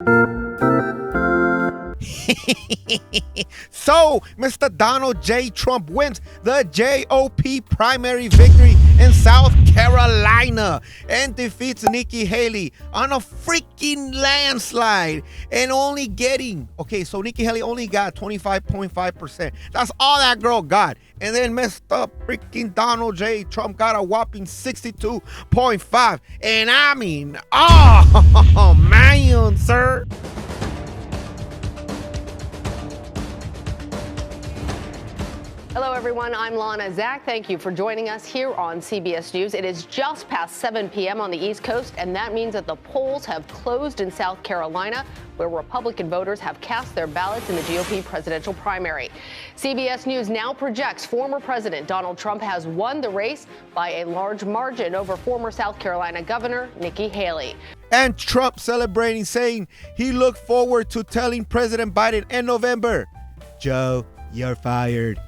So, Mr. Donald J. Trump wins the GOP primary victory in South Carolina and defeats Nikki Haley on a freaking landslide and only getting, so Nikki Haley only got 25.5%. That's all that girl got. And then Mr. freaking Donald J. Trump got a whopping 62.5. And I mean, oh, man, sir. Hello, everyone. I'm Lana Zach. Thank you for joining us here on CBS News. It is just past 7 p.m. on the East Coast, and that means that the polls have closed in South Carolina, where Republican voters have cast their ballots in the GOP presidential primary. CBS News now projects former President Donald Trump has won the race by a large margin over former South Carolina Governor Nikki Haley. And Trump celebrating, saying he looked forward to telling President Biden in November, Joe, you're fired.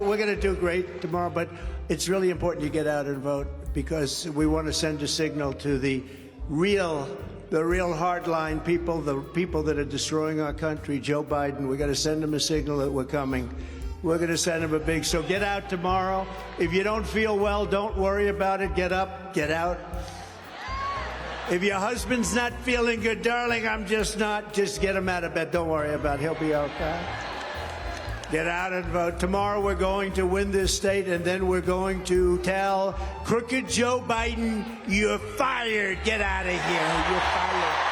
We're going to do great tomorrow, but it's really important you get out and vote because we want to send a signal to the real hardline people, the people that are destroying our country, Joe Biden. We're going to send him a signal that we're coming. We're going to send him a big, so get out tomorrow. If you don't feel well, don't worry about it. Get up, get out. If your husband's not feeling good, darling, just get him out of bed. Don't worry about it. He'll be okay. Get out and vote. Tomorrow we're going to win this state, and then we're going to tell crooked Joe Biden, you're fired. Get out of here. You're fired.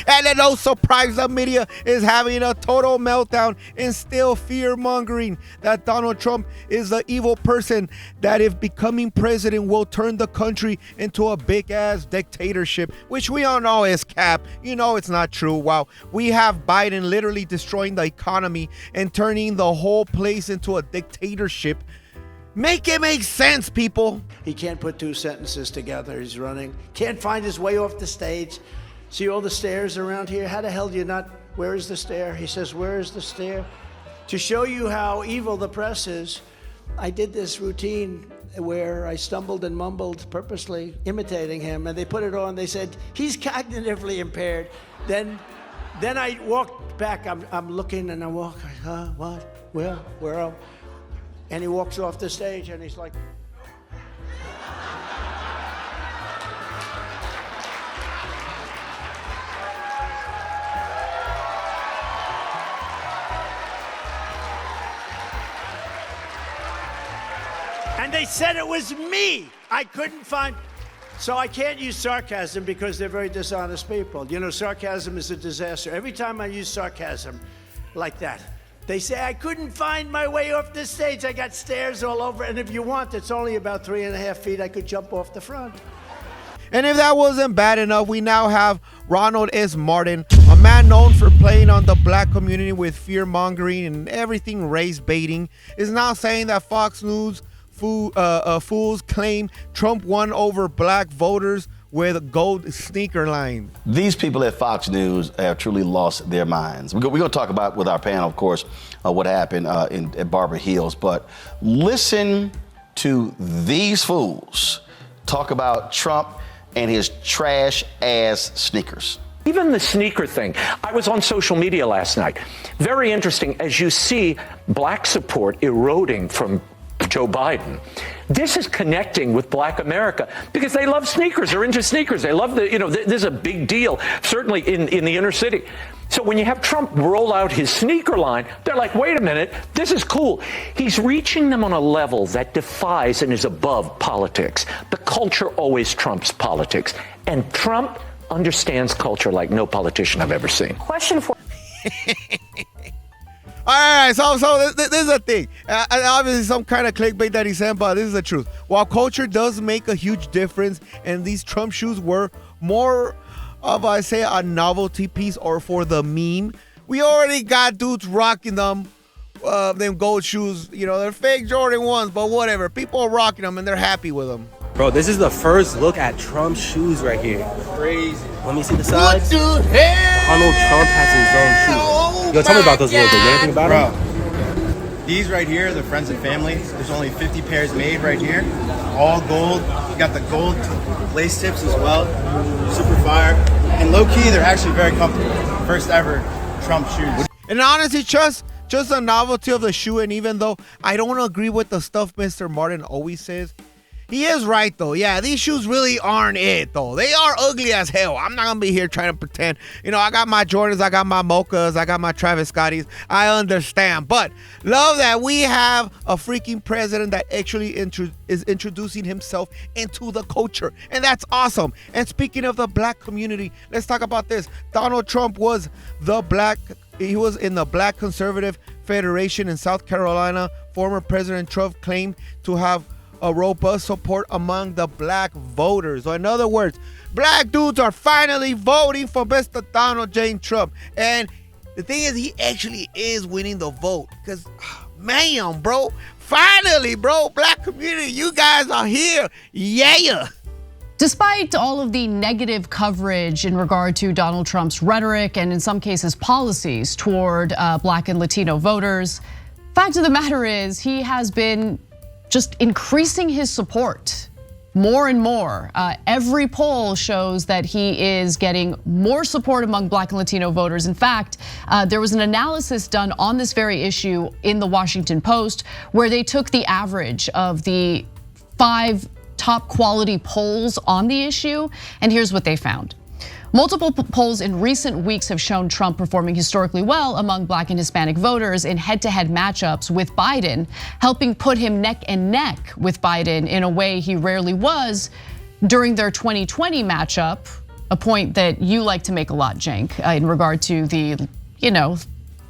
And then no surprise, the media is having a total meltdown and still fear-mongering that Donald Trump is the evil person that if becoming president will turn the country into a big-ass dictatorship, which we all know is cap. You know it's not true. While we have Biden literally destroying the economy and turning the whole place into a dictatorship. Make it make sense, people. He can't put two sentences together. He's running. Can't find his way off the stage. See all the stairs around here? How the hell do you not? Where is the stair? He says, where is the stair? To show you how evil the press is, I did this routine where I stumbled and mumbled purposely, imitating him, and they put it on. They said, he's cognitively impaired. Then I walked back. I'm looking and I walk, what? Where? And he walks off the stage and he's like, and they said it was me. I couldn't find, so I can't use sarcasm because they're very dishonest people. You know, sarcasm is a disaster. Every time I use sarcasm like that, they say, I couldn't find my way off the stage. I got stairs all over. And if you want, it's only about 3.5 feet. I could jump off the front. And if that wasn't bad enough, we now have Ronald S. Martin, a man known for playing on the black community with fear-mongering and everything race-baiting, is now saying that Fox News fools claim Trump won over black voters with a gold sneaker line. These people at Fox News have truly lost their minds. We're going to talk about with our panel, of course, what happened at Barber Hills, but listen to these fools talk about Trump and his trash-ass sneakers. Even the sneaker thing. I was on social media last night. Very interesting as you see black support eroding from Joe Biden. This is connecting with black America because they love sneakers. They're into sneakers. They love this is a big deal, certainly in the inner city. So when you have Trump roll out his sneaker line, they're like, wait a minute, this is cool. He's reaching them on a level that defies and is above politics. The culture always trumps politics. And Trump understands culture like no politician I've ever seen. Question for All right, so this is a thing. Obviously, some kind of clickbait that he said, but this is the truth. While culture does make a huge difference, and these Trump shoes were more of, I say, a novelty piece or for the meme, we already got dudes rocking them them gold shoes. You know, they're fake Jordan 1s, but whatever. People are rocking them, and they're happy with them. Bro, this is the first look at Trump's shoes right here. Crazy. Let me see the size. What the hell? Donald Trump has his own shoes. Yo, tell me about those little things. Anything about them? These right here, they're friends and family. There's only 50 pairs made right here. All gold. You got the gold lace tips as well. Super fire. And low-key, they're actually very comfortable. First ever Trump shoes. And honestly, just the novelty of the shoe, and even though I don't agree with the stuff Mr. Martin always says, he is right, though. Yeah, these shoes really aren't it, though. They are ugly as hell. I'm not going to be here trying to pretend. You know, I got my Jordans, I got my Mochas, I got my Travis Scotties. I understand. But love that we have a freaking president that actually is introducing himself into the culture. And that's awesome. And speaking of the black community, let's talk about this. Donald Trump was in the Black Conservative Federation in South Carolina. Former President Trump claimed to have a robust support among the black voters. So in other words, black dudes are finally voting for Mr. Donald J. Trump. And the thing is, he actually is winning the vote. Because, man, bro, finally, bro, black community, you guys are here. Yeah. Despite all of the negative coverage in regard to Donald Trump's rhetoric and in some cases policies toward black and Latino voters, fact of the matter is he has been just increasing his support more and more. Every poll shows that he is getting more support among black and Latino voters. In fact, there was an analysis done on this very issue in the Washington Post where they took the average of the 5 top quality polls on the issue, and here's what they found. Multiple polls in recent weeks have shown Trump performing historically well among black and Hispanic voters in head-to-head matchups with Biden, helping put him neck and neck with Biden in a way he rarely was during their 2020 matchup, a point that you like to make a lot, Cenk, in regard to the,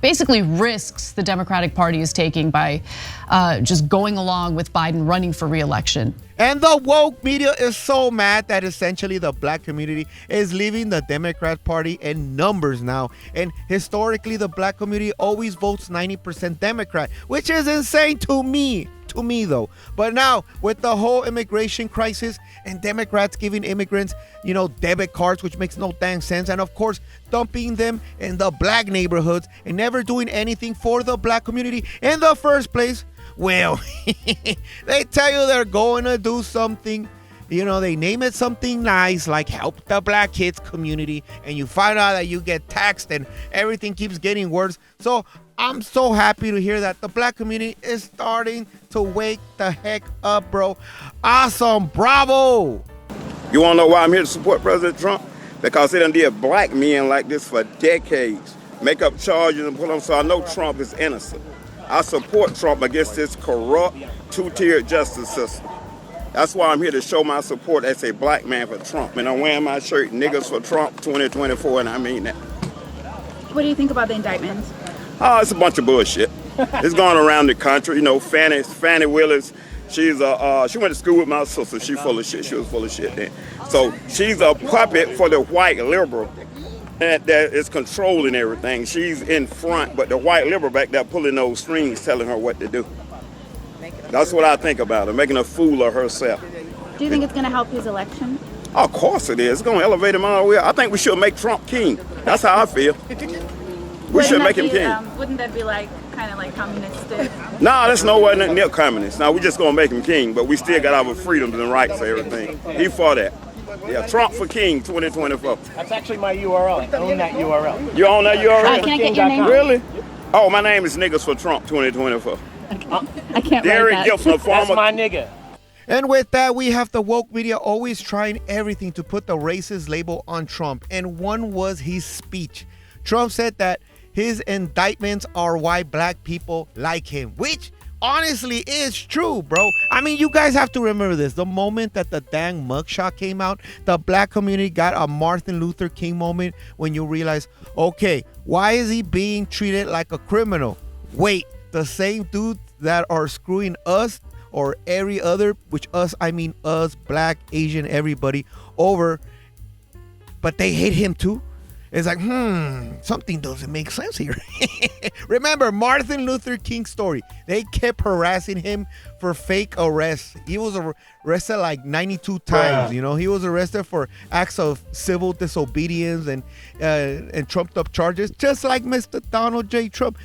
basically risks the Democratic Party is taking by just going along with Biden running for re-election. And the woke media is so mad that essentially the black community is leaving the Democrat Party in numbers now. And historically, the black community always votes 90% Democrat, which is insane to me though. But now with the whole immigration crisis and Democrats giving immigrants, debit cards, which makes no dang sense. And of course, dumping them in the black neighborhoods and never doing anything for the black community in the first place. Well, they tell you they're going to do something, they name it something nice like help the black kids community, and you find out that you get taxed and everything keeps getting worse. So I'm so happy to hear that the black community is starting to wake the heck up, bro. Awesome, bravo. You want to know why I'm here to support President Trump? Because they done did black men like this for decades, make up charges and put them, so I know Trump is innocent. I support Trump against this corrupt, two-tiered justice system. That's why I'm here to show my support as a black man for Trump. And I'm wearing my shirt, Niggas for Trump 2024, and I mean that. What do you think about the indictments? Oh, it's a bunch of bullshit. It's going around the country. Fannie Willis, she went to school with my sister. She full of shit. She was full of shit then. So she's a puppet for the white liberal. And that is controlling everything. She's in front, but the white liberal back there pulling those strings, telling her what to do. That's what I think about her, making a fool of herself. Do you think it's going to help his election? Of course it is. It's going to elevate him all the way. I think we should make Trump king. That's how I feel. We should make him king. Wouldn't that be kind of like communistic? No, that's nowhere near communist. Now, we're just going to make him king, but we still got our freedoms and rights and everything. He for that. Yeah, Trump for King 2024. That's actually my URL. I own that URL. You own that URL? Can I get your name? Really? Oh, my name is Niggas for Trump 2024. I can't Derek write that. Gibson, That's my nigga. And with that, we have the woke media always trying everything to put the racist label on Trump. And one was his speech. Trump said that his indictments are why black people like him, which honestly is true, bro. I mean, you guys have to remember this. The moment that the dang mugshot came out, the black community got a Martin Luther King moment when you realize, okay, why is he being treated like a criminal? Wait, the same dudes that are screwing us or every other, which us, I mean us, black, Asian, everybody, over, but they hate him too. It's like, something doesn't make sense here. Remember Martin Luther King's story. They kept harassing him for fake arrests. He was arrested like 92 times. You know, he was arrested for acts of civil disobedience and trumped up charges, just like Mr. Donald J. Trump.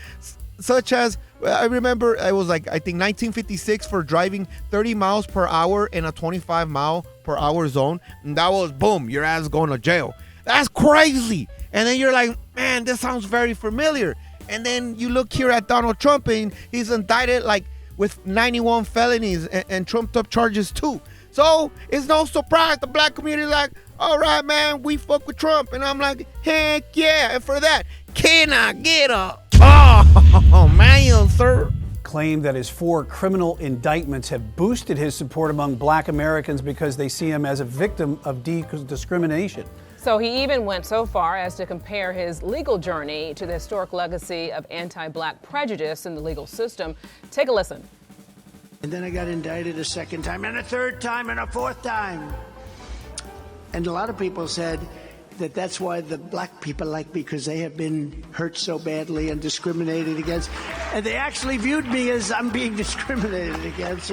Such as, I remember it was like, I think 1956 for driving 30 miles per hour in a 25 mile per hour zone. And that was, boom, your ass going to jail. That's crazy. And then you're like, man, this sounds very familiar. And then you look here at Donald Trump and he's indicted like with 91 felonies and trumped up charges too. So it's no surprise the black community is like, all right, man, we fuck with Trump. And I'm like, heck yeah. And for that, can I get a, oh, man, sir. Claimed that his 4 criminal indictments have boosted his support among black Americans because they see him as a victim of discrimination. So he even went so far as to compare his legal journey to the historic legacy of anti-black prejudice in the legal system. Take a listen. And then I got indicted a second time, and a third time, and a fourth time. And a lot of people said that that's why the black people like me, because they have been hurt so badly and discriminated against. And they actually viewed me as I'm being discriminated against.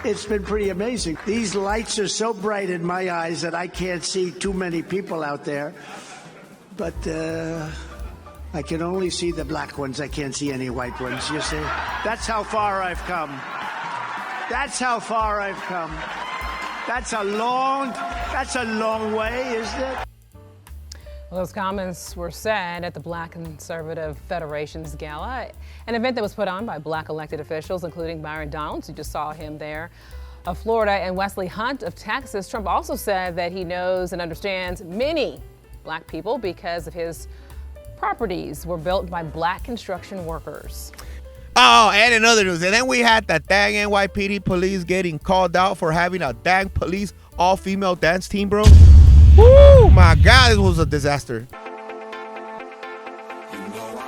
It's been pretty amazing. These lights are so bright in my eyes that I can't see too many people out there. But I can only see the black ones. I can't see any white ones, you see. That's how far I've come. That's how far I've come. That's a long way, isn't it? Well, those comments were said at the Black Conservative Federation's Gala, an event that was put on by black elected officials, including Byron Donalds, you just saw him there, of Florida, and Wesley Hunt of Texas. Trump also said that he knows and understands many black people because of his properties were built by black construction workers. Oh, and in other news, and then we had the dang NYPD police getting called out for having a dang police all-female dance team, bro. Woo, my God, it was a disaster.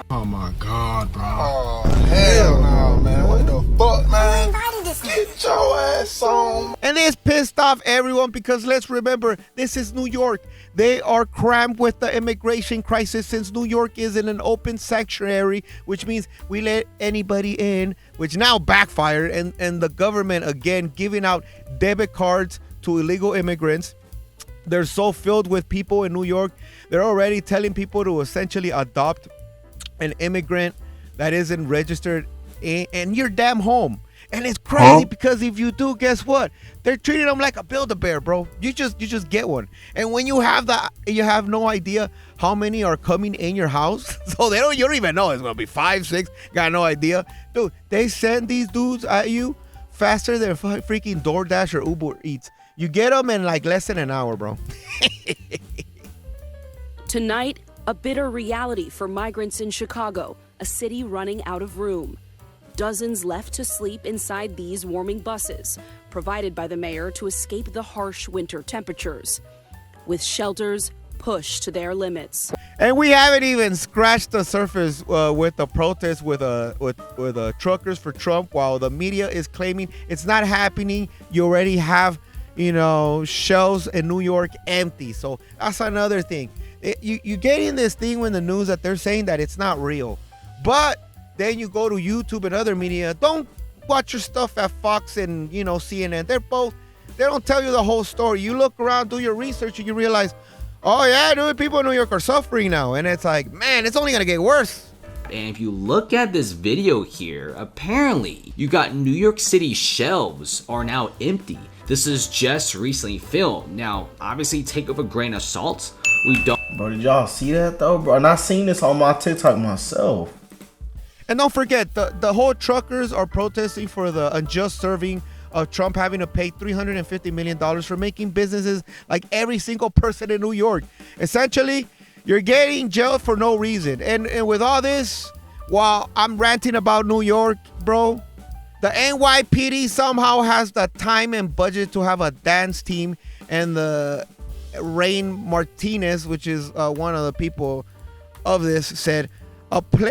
Oh my God, bro. Oh, hell no, man. What the fuck, man? Get your ass on. And this pissed off everyone because let's remember, this is New York. They are crammed with the immigration crisis since New York is in an open sanctuary, which means we let anybody in, which now backfired. And the government, again, giving out debit cards to illegal immigrants. They're so filled with people in New York. They're already telling people to essentially adopt an immigrant that isn't registered in your damn home. And it's crazy because if you do, guess what? They're treating them like a Build-A-Bear, bro. You just get one. And when you have you have no idea how many are coming in your house. So you don't even know. It's going to be 5, 6. Got no idea. Dude, they send these dudes at you faster than freaking DoorDash or Uber Eats. You get them in like less than an hour, bro. Tonight, a bitter reality for migrants in Chicago, a city running out of room. Dozens left to sleep inside these warming buses, provided by the mayor to escape the harsh winter temperatures, with shelters pushed to their limits. And we haven't even scratched the surface with the protests with truckers for Trump, while the media is claiming it's not happening. You already have, shelves in New York empty. So that's another thing. You get in this thing when the news that they're saying that it's not real. But then you go to YouTube and other media. Don't watch your stuff at Fox and, CNN. They don't tell you the whole story. You look around, do your research, and you realize, oh yeah, dude, people in New York are suffering now. And it's like, man, it's only going to get worse. And if you look at this video here, apparently you got New York City shelves are now empty. This is just recently filmed. Now, obviously take it with a grain of salt. We don't. Bro, did y'all see that though, bro? And I seen this on my TikTok myself. And don't forget, the whole truckers are protesting for the unjust serving of Trump having to pay $350 million for making businesses like every single person in New York. Essentially, you're getting jailed for no reason. And with all this, while I'm ranting about New York, bro, the NYPD somehow has the time and budget to have a dance team. And the Rain Martinez, which is one of the people of this, said,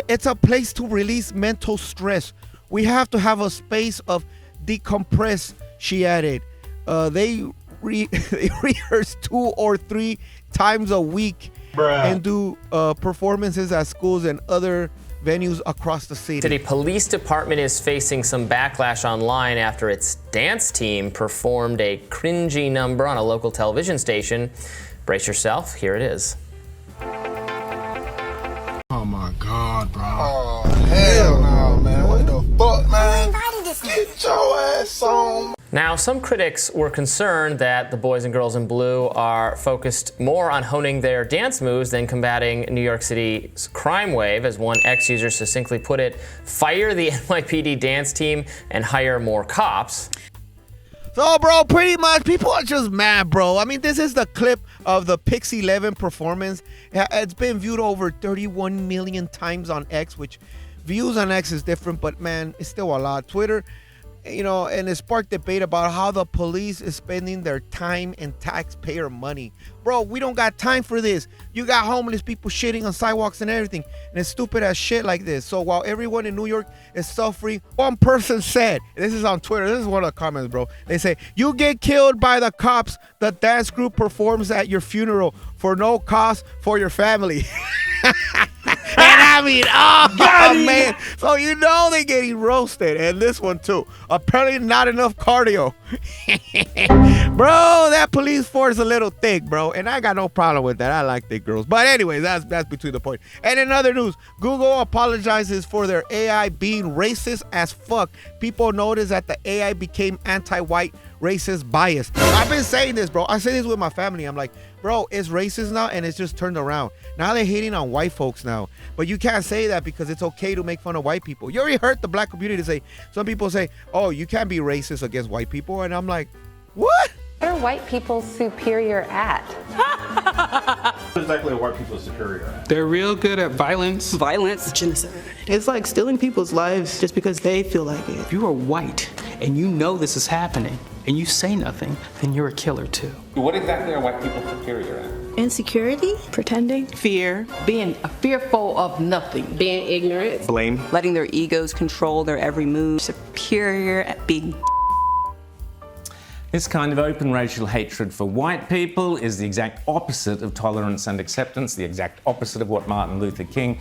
it's a place to release mental stress. We have to have a space of decompress, she added. They rehearse 2 or 3 times a week and do performances at schools and other venues across the city. City Police Department is facing some backlash online after its dance team performed a cringy number on a local television station. Brace yourself, here it is. Oh my God, bro. Oh, hell no, man. What the fuck, man? Get your ass on. Now, some critics were concerned that the boys and girls in blue are focused more on honing their dance moves than combating New York City's crime wave. As one ex-user succinctly put it, fire the NYPD dance team and hire more cops. So, bro, pretty much people are just mad, bro. I mean, this is the clip of the Pix 11 performance. It's been viewed over 31 million times on X, which views on X is different, but man, it's still a lot. Twitter, you know, and it sparked debate about how the police is spending their time and taxpayer money. Bro, we don't got time for this. You got homeless people shitting on sidewalks and everything, and it's stupid as shit like this. So while everyone in New York is suffering, one person said, this is on Twitter, this is one of the comments, bro. They say, you get killed by the cops, the dance group performs at your funeral for no cost for your family. And I mean, oh man. So you know they're getting roasted. And this one too. Apparently not enough cardio. Bro, that police force is a little thick, bro. And I got no problem with that. I like thick girls. But anyways, that's between the point. And in other news, Google apologizes for their AI being racist as fuck. People noticed that the AI became anti-white, racist, biased. I've been saying this, bro. I say this with my family. I'm like, bro, it's racist now and it's just turned around. Now they're hating on white folks now. But you can't say that because it's okay to make fun of white people. You already heard the black community say, some people say, oh, you can't be racist against white people. And I'm like, what? What are white people superior at? What exactly are white people superior at? They're real good at violence. Violence. Genocide. It's like stealing people's lives just because they feel like it. If you are white and you know this is happening and you say nothing, then you're a killer too. What exactly are white people superior at? Insecurity. Pretending. Fear. Being fearful of nothing. Being ignorant. Blame. Letting their egos control their every move. Superior at being. This kind of open racial hatred for white people is the exact opposite of tolerance and acceptance, the exact opposite of what Martin Luther King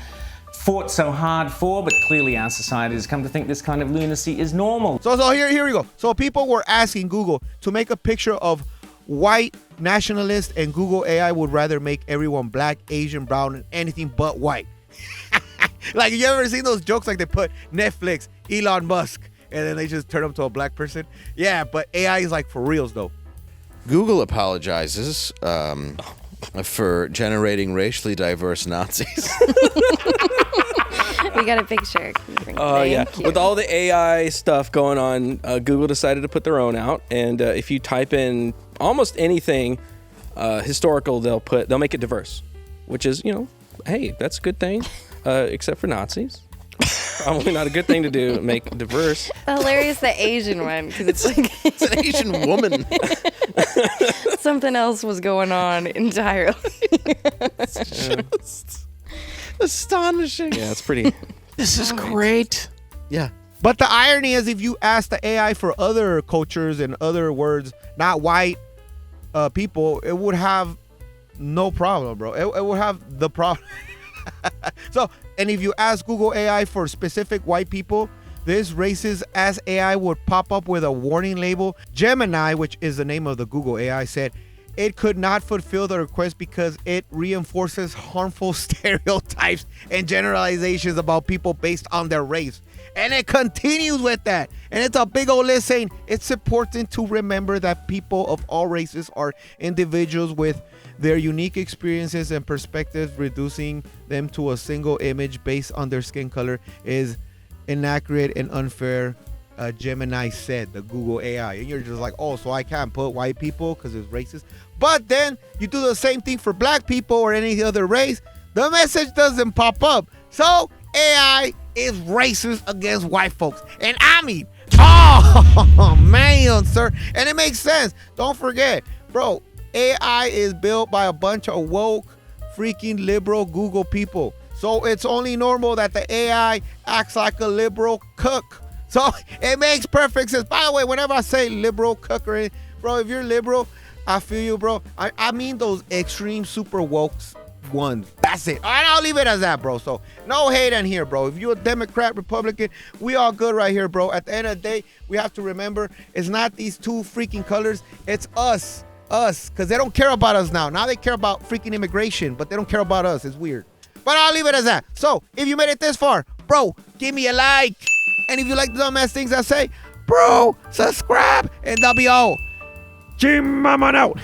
fought so hard for, but clearly our society has come to think this kind of lunacy is normal. So here we go. So people were asking Google to make a picture of white nationalists, and Google AI would rather make everyone black, Asian, brown, and anything but white. Like, you ever seen those jokes like they put Netflix, Elon Musk, and then they just turn him to a black person? Yeah, but AI is like for reals though. Google apologizes for generating racially diverse Nazis. We got a picture. Oh yeah, with all the AI stuff going on, Google decided to put their own out. And if you type in almost anything historical, they'll make it diverse, which is, you know, hey, that's a good thing, except for Nazis. Probably not a good thing to do. Make diverse. Hilarious, the Asian one, because it's like it's an Asian woman. Something else was going on entirely. It's just astonishing. Yeah, it's pretty. This is great. Yeah. But the irony is, if you ask the AI for other cultures and other words, not white people, it would have no problem, bro. It would have the problem. So, and if you ask Google AI for specific white people, this racist ass AI would pop up with a warning label. Gemini, which is the name of the Google AI, said it could not fulfill the request because it reinforces harmful stereotypes and generalizations about people based on their race. And it continues with that. And it's a big old list saying it's important to remember that people of all races are individuals with their unique experiences and perspectives. Reducing them to a single image based on their skin color is inaccurate and unfair, Gemini said, the Google AI. And you're just like, oh, so I can't put white people because it's racist. But then you do the same thing for black people or any other race, the message doesn't pop up. So AI is racist against white folks. And I mean, oh man, sir. And it makes sense. Don't forget, bro, AI is built by a bunch of woke, freaking liberal Google people. So it's only normal that the AI acts like a liberal cook. So it makes perfect sense. By the way, whenever I say liberal cookery, bro, if you're liberal, I feel you, bro. I mean those extreme super wokes ones. That's it. And I'll leave it as that, bro. So no hate in here, bro. If you're a Democrat, Republican, we all good right here, bro. At the end of the day, we have to remember it's not these two freaking colors. It's us. Us. Because they don't care about us now. Now they care about freaking immigration, but they don't care about us. It's weird. But I'll leave it as that. So if you made it this far, bro, give me a like. And if you like the dumbass things I say, bro, subscribe. And that'll be all. Chinmonmon out.